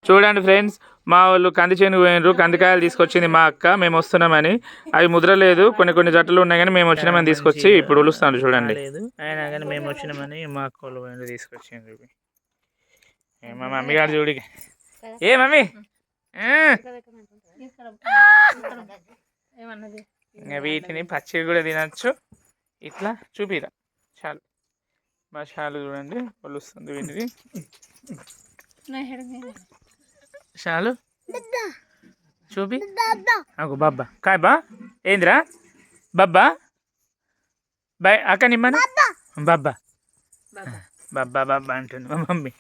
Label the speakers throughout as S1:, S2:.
S1: చూడండి ఫ్రెండ్స్, మా వాళ్ళు కంది చేనుకు పోయినరు. కందికాయలు తీసుకొచ్చింది మా అక్క. మేము వస్తున్నామని. అవి ముద్రలేదు, కొన్ని జట్టలు ఉన్నాయి కానీ మేము వచ్చినామని తీసుకొచ్చి ఇప్పుడు ఉలుస్తాను. చూడండి, అయినా కానీ మేము వచ్చినామని మా అక్క వాళ్ళు పోయినరు తీసుకొచ్చిండ్రు. మా మమ్మీ గారు చూడి, ఏ మమ్మీ ఇంకా వీటిని పచ్చివి కూడా తినచ్చు. ఇట్లా చూపిరా చాలు, మా చాలు చూడండి వలుస్తుంది వీటిని. చాలు చూపి నాకు బాబ్బా కాయ బా ఏందిరా బాబ్బా బాయ్ అక్క నిమ్మని బాబ్బా బాబ్బా బాబ్బా అంటుంది మా మమ్మీ.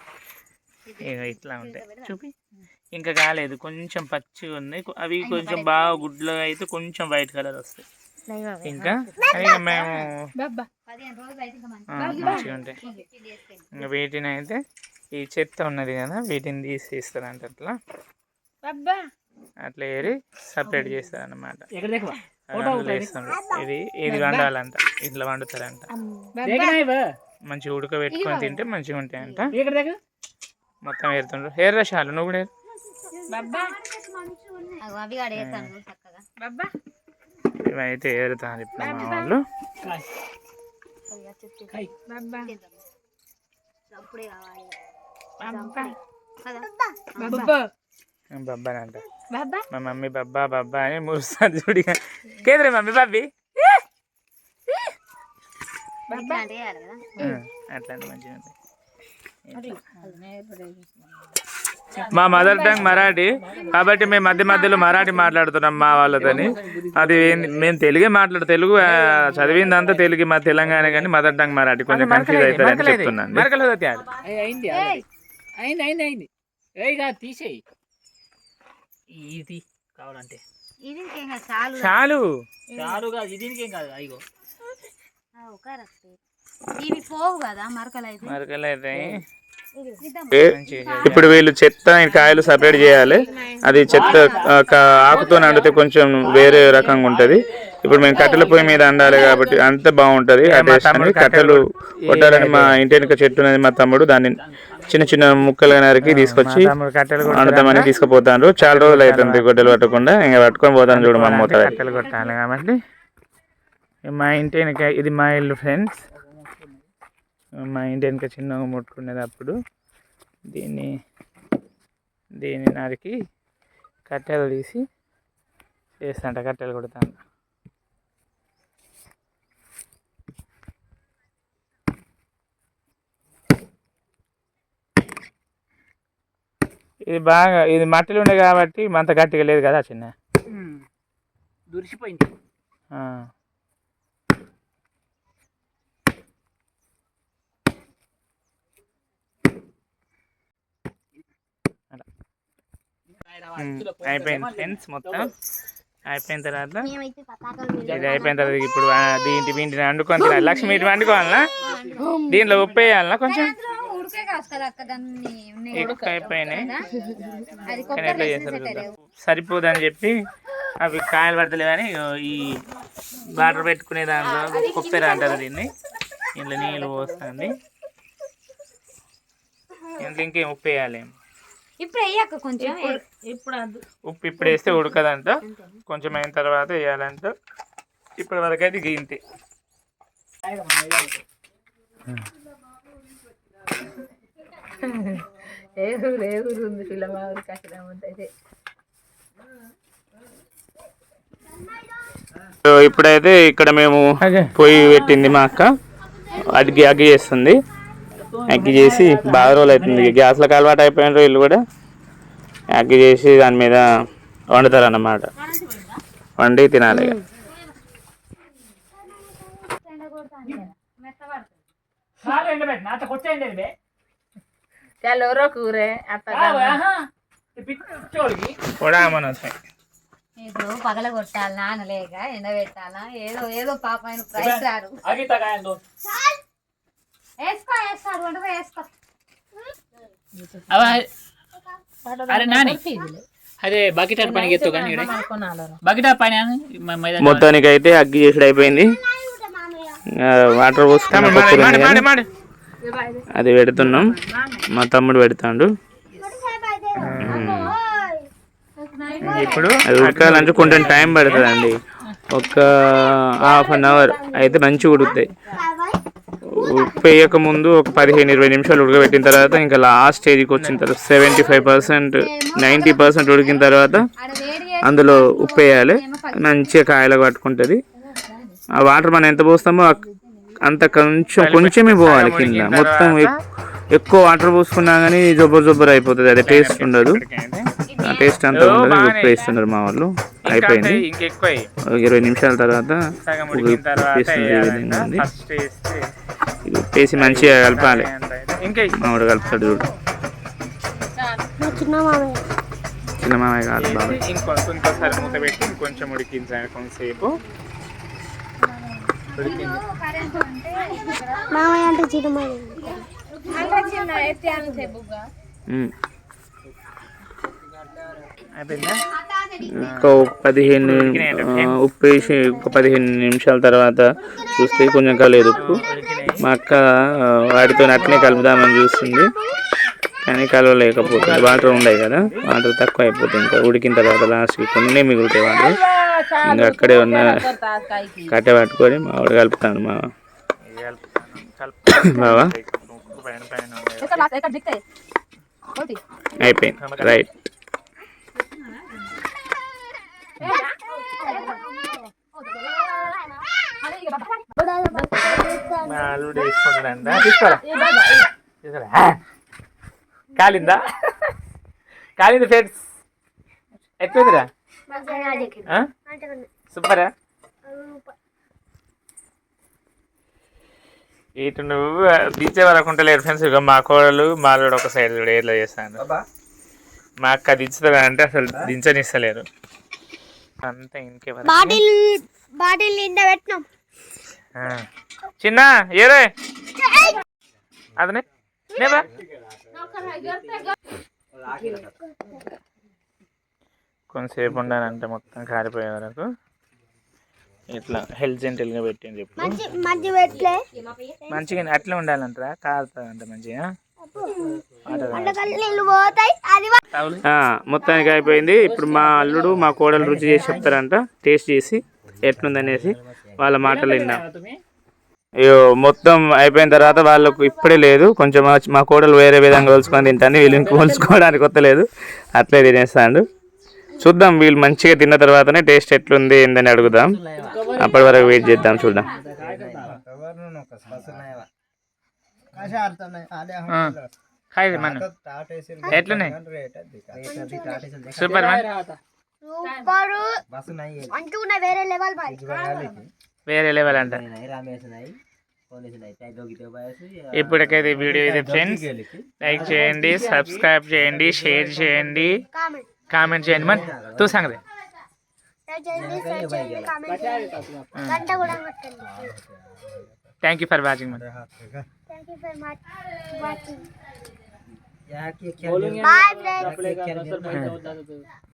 S1: ఇట్లా ఉంటాయి చూపి. ఇంకా కాలేదు, కొంచెం పచ్చిగా ఉన్నాయి. అవి కొంచెం బాగా గుడ్లు అయితే కొంచెం వైట్ కలర్ వస్తాయి. ఇంకా మేము మంచిగా ఉంటాయి. ఇంకా వీటిని అయితే ఈ చెత్త ఉన్నది కదా, వీటిని తీసి ఇస్తారంట. అట్లా ఏరి సపరేట్ చేస్తారన్నమాట. ఇది వండాలంట, ఇట్లా వండుతారంట. మంచిగా ఉడకబెట్టుకొని తింటే మంచిగా ఉంటాయంట. మొత్తం ఏరుతుండ్రు. ఏర్రా చాలు, నువ్వు కూడా ఇవైతే ఏరుతారు ఇప్పుడు మా వాళ్ళు. బబ్బానంట మా మమ్మీ. బబ్బా బబ్బా అని మురుస్తుంది చూడి. కేంద్ర మమ్మీ బాబీ అట్లాంటి మంచిగా ఉంటాయి. మా మదర్ టంగ్ మరాఠీ కాబట్టి మేము మధ్యలో మరాఠీ మాట్లాడుతున్నాం మా వాళ్ళతోని. అది మేము తెలుగే తెలుగు చదివిందంతా తెలుగు, మా తెలంగాణ కానీ మదర్ టంగ్ మరాఠీ కొంచెం కన్ఫ్యూజ్ అవుతారని చెప్తున్నాను. తీసేయి ఇది కావాలంటే చాలు చాలుగా దీనికేం కాదు. అయ్యో మరకలు అయితే ఇప్పుడు వీళ్ళు చెత్త కాయలు సపరేట్ చేయాలి. అది చెత్త ఆకుతో వండితే కొంచెం వేరే రకంగా ఉంటది. ఇప్పుడు మేము కట్టెల పొయ్యి మీద వండాలి కాబట్టి అంత బాగుంటది. కట్టెలు కొట్టాలని మా ఇంటి వెనుక చెట్టు ఉన్నది, మా తమ్ముడు దాన్ని చిన్న ముక్కలుగా నరికి తీసుకొచ్చి వండుతామని తీసుకుపోతాను. చాలా రోజులు అవుతుంది గొడ్డలు పట్టకుండా. ఇంకా పట్టుకొని పోతాను చూడు మా అమ్మ. కట్టెలు కొట్టాలి కాబట్టి మా ఇంటి వెనుక ఇది మా ఇల్లు ఫ్రెండ్స్. మా ఇంటి వెనుక చిన్నగా ముట్టుకునేది. అప్పుడు దీన్ని నరికి కట్టెలు తీసి చేస్తాంట, కట్టెలు కొడతాను. ఇది మట్టిలో ఉండే కాబట్టి అంత గట్టిగా లేదు కదా, చిన్న దురిసిపోయింది. అయిపోయింది ఫ్రెండ్స్, మొత్తం అయిపోయిన తర్వాత ఇది అయిపోయిన తర్వాత ఇప్పుడు వీటిని వండుకొని తినాలి. లక్ష్మి వీటిని వండుకోవాలనా, దీంట్లో ఉప్పు వేయాలనా కొంచెం. అయిపోయినాయి కానీ ఎట్లా చేస్తారు సరిపోదని చెప్పి అవి కాయలు పడతలేవు అని ఈ వాటర్ పెట్టుకునే దాంట్లో కొబ్బరి అంటారు దీన్ని. ఇంట్లో నీళ్ళు పోస్తుంది. ఇంట్లో ఇంకేం ఉప్పు వేయాలి. ఉప్పు ఇప్పుడు వేస్తే ఉడకదంట, కొంచెం అయిన తర్వాత వేయాలంట. ఇప్పటి వరకు అయితే గింతే. ఇప్పుడైతే ఇక్కడ మేము పొయ్యి పెట్టింది మా అక్క, అగ్గి చేస్తుంది. అగ్గి చేసి బాగా రోజులు అవుతుంది. గ్యాస్లకు అలవాటు అయిపోయినారు వీళ్ళు కూడా. అగ్గి చేసి దాని మీద వండుతారు అన్నమాట, వండి తినాలి.
S2: ఇప్పుడు పగల కొట్టాలి, నానలేక ఎండబెట్టాలా, ఏదో పాప ప్రైస్ రారు.
S1: మొత్తానికి అయితే అగ్గి చేసుడు అయిపోయింది. వాటర్ పోసుకుని అది పెడుతున్నాం. మా తమ్ముడు పెడతాడు.
S3: ఇప్పుడు
S1: అది ఉడకాలంటే కొంచెం టైం పడుతుందండి. ఒక హాఫ్ అన్ అవర్ అయితే మంచిగా ఉడుకుతాయి. ఉప్పు వేయక ముందు ఒక 15-20 నిమిషాలు ఉడకబెట్టిన తర్వాత ఇంకా లాస్ట్ స్టేజ్కి వచ్చిన తర్వాత 75%, 90% ఉడికిన తర్వాత అందులో ఉప్పు వేయాలి. మంచిగా కాయలకు పట్టుకుంటుంది. ఆ వాటర్ మనం ఎంత పోస్తామో అంత కొంచెమే పోవాలి కింద. మొత్తం ఎక్కువ వాటర్ పోసుకున్నా కానీ జొబ్బర్ అయిపోతుంది. అది టేస్ట్ ఉండదు. ఆ టేస్ట్ అంతా ఉండదు. ఉప్పు వేస్తున్నారు మా వాళ్ళు. అయిపోయింది. ఒక 20 నిమిషాల తర్వాత వేస్తున్నారు. ఈ విధంగా ఉంది. ఇది ఉప్పేసి మంచిగా కలపాలి. మామిడి కలుపుతాడు చూడు. చిన్న మామయ్య కాదు బాబాయ్.
S3: ఇంకోసారి మూత పెట్టి ఇంకొంచెం ఉడికించాలి. కొంతసేపు
S1: ఇంకో 15 ఉప్పు వేసి ఒక 15 నిమిషాల తర్వాత చూస్తే కొంచెం కలేదు ఉప్పు. మా అక్క వాటితో అట్నే కలుపుదామని చూస్తుంది కానీ కలవలేకపోతుంది. వాటర్ ఉన్నాయి కదా, వాటర్ తక్కువ అయిపోతుంది. ఇంకా ఉడికిన తర్వాత లాస్ట్కి కొన్ని మిగులుతాయి వాటర్. ఇంకా అక్కడే ఉన్న కట్టె పట్టుకొని మావాడు కలుపుతాను. బావా అయిపోయింది. రైట్.
S3: కాలింది ఫ్రెండ్స్. ఎట్లుందిరా? సూపరా? ఇటు నువ్వు దించే వరకు ఉంటలేరు ఫ్రెండ్స్. ఇక మా కోడలు మాలోడు ఒక సైడ్ చూడ ఎట్లా చేస్తాను. మా అక్క దించుతుంది అంటే అసలు దించనిస్తలేరు. అంతా ఇంకెవరు చిన్న ఏరే అదనే కొంతసేపు ఉండాలంటే మొత్తం కారిపోయే వరకు ఇట్లా హెల్జెంటల్గా పెట్టింది. చెప్పు మంచిగా అట్లా ఉండాలంటారా? కారుతుందంట మంచిగా.
S1: మొత్తానికి అయిపోయింది. ఇప్పుడు మా అల్లుడు మా కోడలు రుచి చేసి చెప్తారంట. టేస్ట్ చేసి ఎట్లుందనేసి వాళ్ళ మాటలు విన్నాం. అయ్యో మొత్తం అయిపోయిన తర్వాత వాళ్ళకు ఇప్పుడే లేదు, కొంచెం మా కోడలు వేరే విధంగా కొలుచుకొని తింటాను. వీళ్ళని కొలుచుకోవడానికి కొత్తలేదు, అట్లే తినేస్తాడు. చూద్దాం వీళ్ళు మంచిగా తిన్న తర్వాతనే టేస్ట్ ఎట్లుంది ఏందని అడుగుదాం. అప్పటి వరకు వెయిట్ చేద్దాం, చూద్దాం.
S3: ఎట్లున్నాయి? సూపర్ వేరే లెవెల్ అంట. ఇప్పటికైతే వీడియో అయితే ఫ్రెండ్స్ లైక్ చేయండి, సబ్స్క్రైబ్ చేయండి, షేర్ చేయండి, కామెంట్ చేయండి. మన తూ సంగతి thank you for watching.
S4: Bye friends.